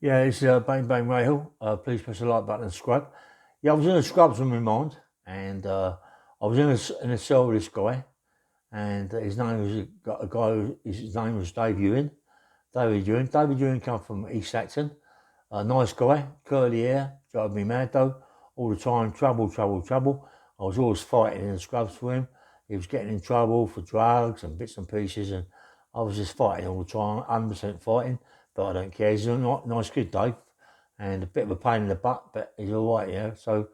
Yeah, it's Bang Bang Rahal. Please press the like button and subscribe. Yeah, I was in the scrubs in my mind, and I was in a cell with this guy, and his name was a guy. His name was Dave Ewing. David Ewing. David Ewing come from East Acton. A nice guy, curly hair, drove me mad though. All the time, trouble, trouble, trouble. I was always fighting in the scrubs for him. He was getting in trouble for drugs and bits and pieces, and I was just fighting all the time, 100% fighting. But I don't care. He's a nice kid, Dave, and a bit of a pain in the butt, but he's all right, yeah. So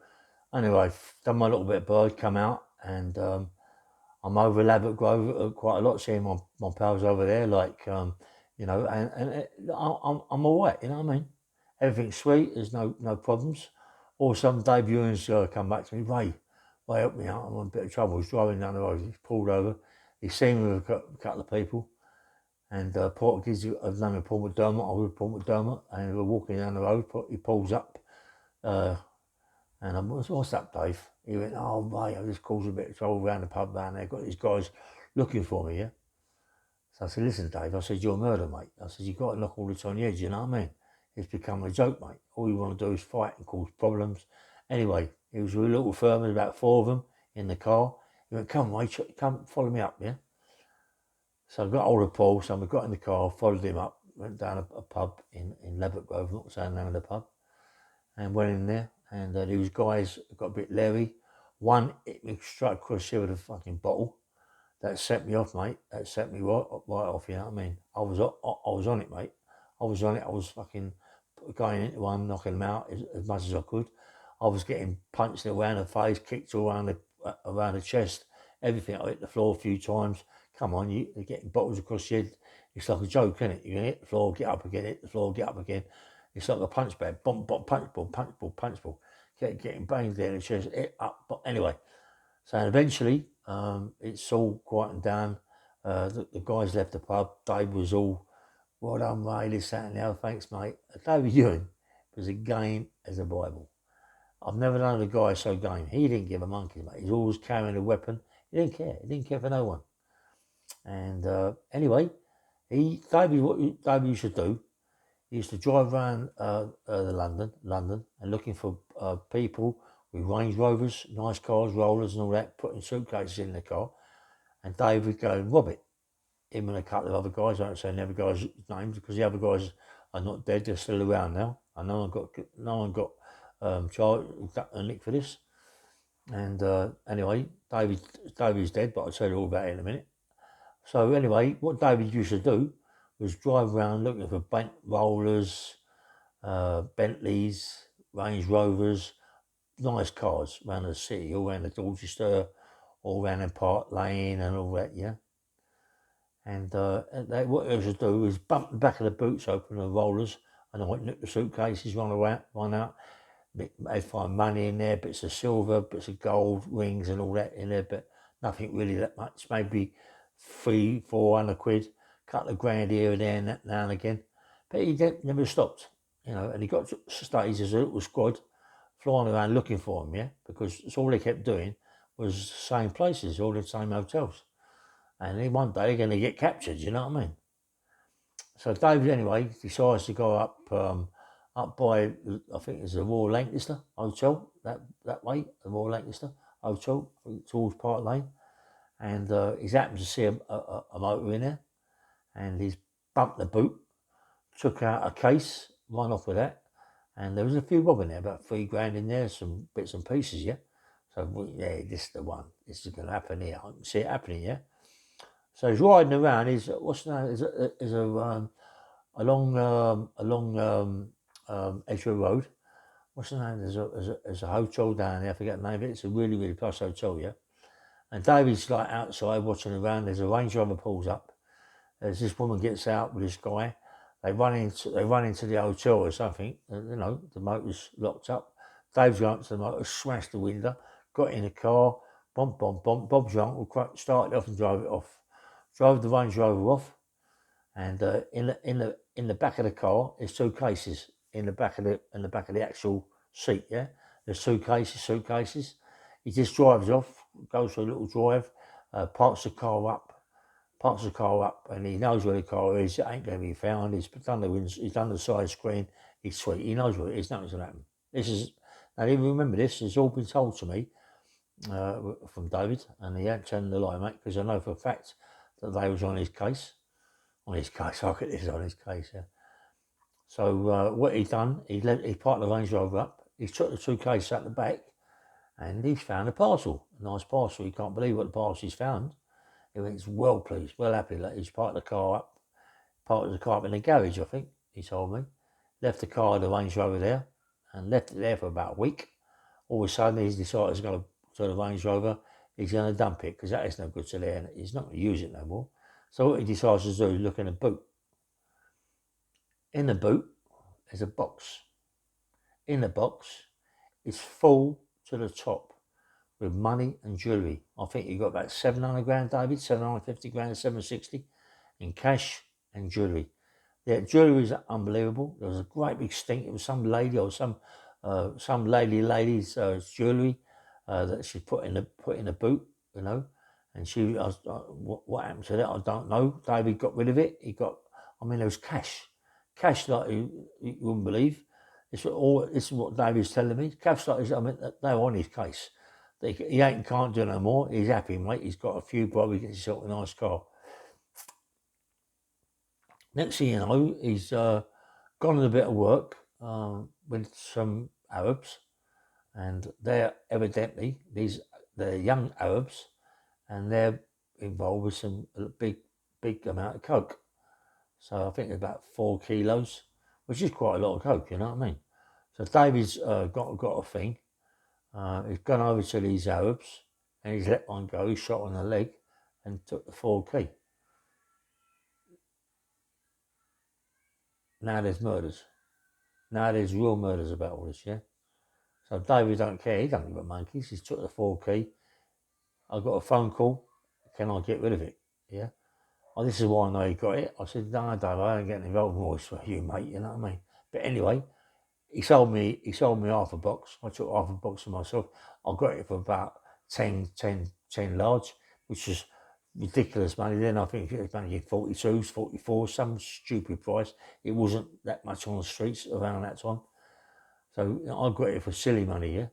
anyway, done my little bit of bird, come out, and I'm over Ladbroke Grove quite a lot, seeing my pals over there, like I'm all right, you know what I mean? Everything's sweet. There's no problems. All of a sudden, Dave Ewing's come back to me. Ray, help me out. I'm in a bit of trouble. He's driving down the road. He's pulled over. He's seen me with a couple of people. And Portuguese, I've known Paul McDermott. I was Paul McDermott. And we're walking down the road. He pulls up. And I'm, what's up, Dave? He went, oh, Ray, I just caused a bit of trouble around the pub down there. Got these guys looking for me, yeah? So I said, listen, Dave. I said, you're a murderer, mate. I said, you've got to knock all this on the edge, you know what I mean? It's become a joke, mate. All you want to do is fight and cause problems. Anyway, he was with a little firm, there's about 4 of them in the car. He went, come, mate, come, follow me up, yeah? So I got hold of Paul, so we got in the car, followed him up, went down a pub in Ladbroke Grove, not saying the name of the pub, and went in there, and these guys got a bit leery. One hit me straight across here with a fucking bottle. That set me off, mate. That set me right off, you know what I mean? I was on it, mate. I was on it. I was fucking going into one, knocking them out as much as I could. I was getting punched around the face, kicked all around the chest, everything. I hit the floor a few times. Come on, you're getting bottles across your head. It's like a joke, isn't it? You can hit the floor, get up again, hit the floor, get up again. It's like a punch bag. Bump, bump, punch ball, punch ball, punch ball. Getting banged down the chest, hit up. But anyway, so eventually, it's all quietened down. The guys left the pub. Dave was all, well done, Ray, this, that, and the other. Thanks, mate. David Ewing was a game as a Bible. I've never known a guy so game. He didn't give a monkey, mate. He's always carrying a weapon. He didn't care. He didn't care for no one. And anyway, David used to do, he used to drive around London, and looking for people with Range Rovers, nice cars, rollers and all that, putting suitcases in the car. And Dave would go and rob it. Him and a couple of other guys, I don't say the other guys' names because the other guys are not dead, they're still around now. And no one got charged and nicked for this. And anyway, David's dead, but I'll tell you all about it in a minute. So anyway, what David used to do was drive around looking for bent rollers, Bentleys, Range Rovers, nice cars around the city, all around the Dorchester, all around in Park Lane and all that, yeah. And what they used to do was bump the back of the boots open, the rollers, and I went nick the suitcases, run out. They'd find money in there, bits of silver, bits of gold, rings and all that in there, but nothing really that much, maybe 300-400 quid, couple of grand here and there now and again. But he never stopped, you know, and he got to stage as a little squad flying around looking for him, yeah, because it's all they kept doing was the same places, all the same hotels. And then one day they're going to get captured, you know what I mean? So David, anyway, decides to go up by, I think it's the Royal Lancaster Hotel, that way, the Royal Lancaster Hotel, towards Park Lane. And he's happened to see a motor in there, and he's bumped the boot, took out a case, run off with that, and there was a few bob in there, about 3 grand in there, some bits and pieces, yeah. So yeah, this is the one. This is going to happen here. I can see it happening, yeah. So he's riding around. He's along Edgware Road. What's the name? There's a hotel down there. I forget the name of it. It's a really, really posh hotel, yeah. And David's like outside watching around. There's a Range Rover pulls up. There's this woman gets out with this guy. They run into the hotel or something. You know, the motor's locked up. Dave's gone up to the motor, smashed the window, got in the car, bump. Bob's uncle started off and drove it off. Drove the Range Rover off, and in the back of the car there's 2 cases in the back of the actual seat. Yeah, there's 2 suitcases. He just drives off, goes for a little drive, parks the car up, and he knows where the car is. It ain't going to be found. He's done the side screen. he's sweet. He knows what it is. Nothing's going to happen. This is, now even remember this has all been told to me from David, and he ain't telling the lie, mate, because I know for a fact that they was on his case. On his case, I get this on his case, yeah. So what he done, he parked the Range Rover up, he took the suitcase out the back, and he's found a parcel, a nice parcel. He can't believe what the parcel he's found. He's well pleased, well happy. Like he's parked the car up in the garage, I think, he told me. Left the car, the Range Rover there, and left it there for about a week. All of a sudden, he's decided to go to the Range Rover. He's going to dump it, because that is no good to there, and he's not going to use it no more. So what he decides to do is look in a boot. In the boot, there's a box. In the box, it's full to the top with money and jewellery. I think he got about 700 grand, David, 750 grand, 760 in cash and jewellery. Yeah, jewellery is unbelievable. There was a great big stink. It was some lady or some lady's jewellery that she put in the boot, you know. And what happened to that? I don't know. David got rid of it. There was cash like you wouldn't believe. This is what David's telling me. Cash like this. I mean, they were on his case. He can't do no more. He's happy, mate. He's got a few, probably gets himself a nice car. Next thing you know, he's gone on a bit of work with some Arabs, and they're evidently they're young Arabs, and they're involved with a big amount of coke. So I think it's about 4 kilos, which is quite a lot of coke. You know what I mean? So David's got a thing. He's gone over to these Arabs, and he's let one go. He shot on the leg and took the 4 key. Now there's murders. Now there's real murders about all this, yeah? So David don't care. He don't give a monkeys. He's took the 4 key. I got a phone call. Can I get rid of it? Yeah? Oh, this is why I know he got it. I said, no, Dave, I ain't getting involved in all this for you, mate. You know what I mean? But anyway, he sold me half a box. I took half a box for myself. I got it for about 10 large, which is ridiculous money. Then I think it was only 42s, 44, some stupid price. It wasn't that much on the streets around that time. So I got it for silly money, yeah.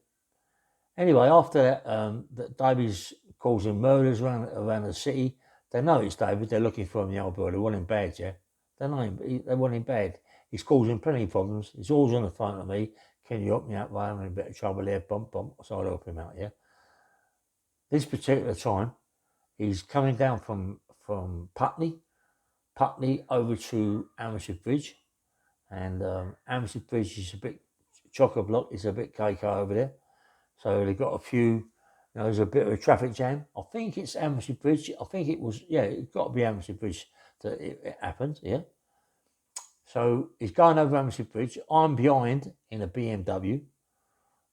Anyway, after that, David's causing murders around the city. They know it's David. They're looking for him, the old boy. They want him bad, yeah. They know him. They want him bad. He's causing plenty of problems. He's always on the phone to me. Can you help me out? I'm in a bit of trouble there. Bump. So I'll help him out, yeah. This particular time, he's coming down from Putney over to Hammersmith Bridge. And Hammersmith Bridge is a bit chock-a-block. It's a bit cake over there. So they've got a few, there's a bit of a traffic jam. I think it's Hammersmith Bridge. I think it was, it's got to be Hammersmith Bridge that it happened, yeah. So he's going over Hammersmith Bridge. I'm behind in a BMW.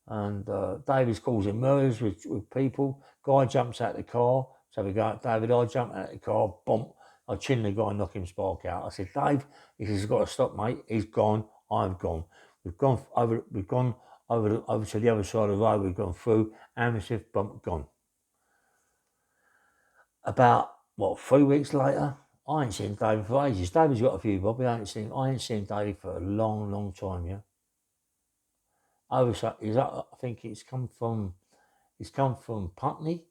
And David's causing murders with people. Guy jumps out the car. So we go, David, I jump out the car, bump. I chin the guy, knock him spark out. I said, Dave, he says, you've got to stop, mate. He's gone. I've gone. We've gone over to the other side of the road. We've gone through Hammersmith, bump, gone. About 3 weeks later, I ain't seen David for ages. David's got a few, Bobby. I ain't seen David for a long, long time, yeah. I think it's come from Putney.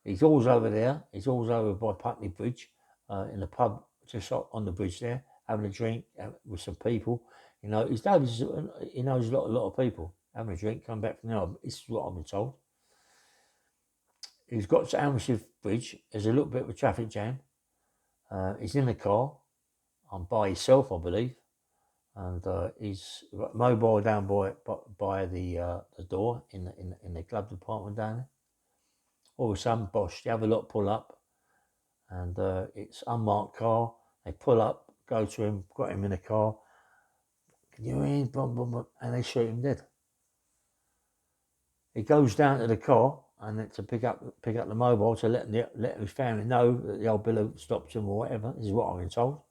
He's always over there. He's always over by Putney Bridge, in the pub just on the bridge there, having a drink with some people. He knows a lot of people, having a drink, come back from there. This is what I've been told. He's got to Hammersmith Bridge. There's a little bit of a traffic jam. He's in the car. I'm by himself, I believe. And he's mobile down by the door in the club department down there. All of a sudden, bosh, the other lot pull up, and it's unmarked car. They pull up, go to him, got him in the car. Can you in? Boom, boom, boom, and they shoot him dead. He goes down to the car and to pick up the mobile to let his family know that the old Billy stopped him or whatever. This is what I've been told,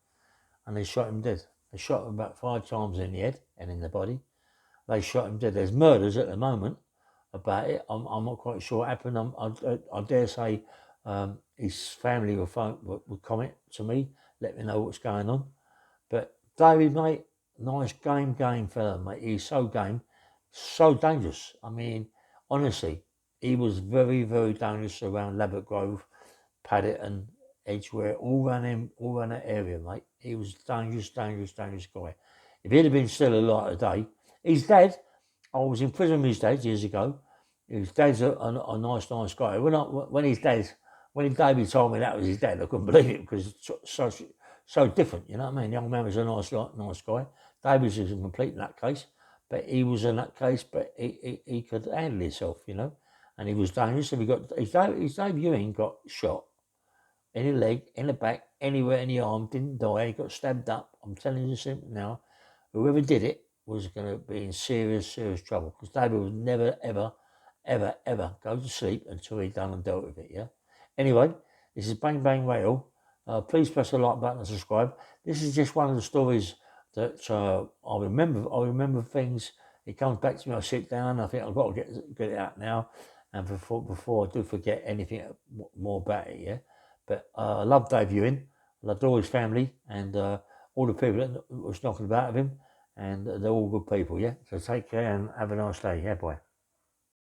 and they shot him dead. They shot him about 5 times in the head and in the body. They shot him dead. There's murders at the moment about it. I'm not quite sure what happened. I dare say his family will comment to me, let me know what's going on. But David, mate, nice game fella, mate. He's so game, so dangerous. I mean, honestly, he was very, very dangerous around Labatt Grove, Paddington, Edgware, all around that area, mate. He was dangerous guy. If he'd have been still alive today, his dad, I was in prison with his dad years ago. His dad's a nice guy. When his David told me that was his dad, I couldn't believe it because it's so different, you know what I mean? The old man was a nice guy. David was a complete nutcase, but he was a nutcase, but he could handle himself, you know, and he was dangerous. So his Dave Ewing got shot in the leg, in the back, anywhere in the arm, didn't die. He got stabbed up. I'm telling you something now. Whoever did it was going to be in serious trouble because David would never, ever go to sleep until he'd done and dealt with it, yeah? Anyway, this is Bang Bang Radio. Please press the like button and subscribe. This is just one of the stories that I remember. I remember things. It comes back to me. I sit down. I think I've got to get it out now. And before I do forget anything more about it, yeah? But I love Dave Ewing. I loved all his family and all the people that was knocking about him. And they're all good people, yeah? So take care and have a nice day. Yeah, boy.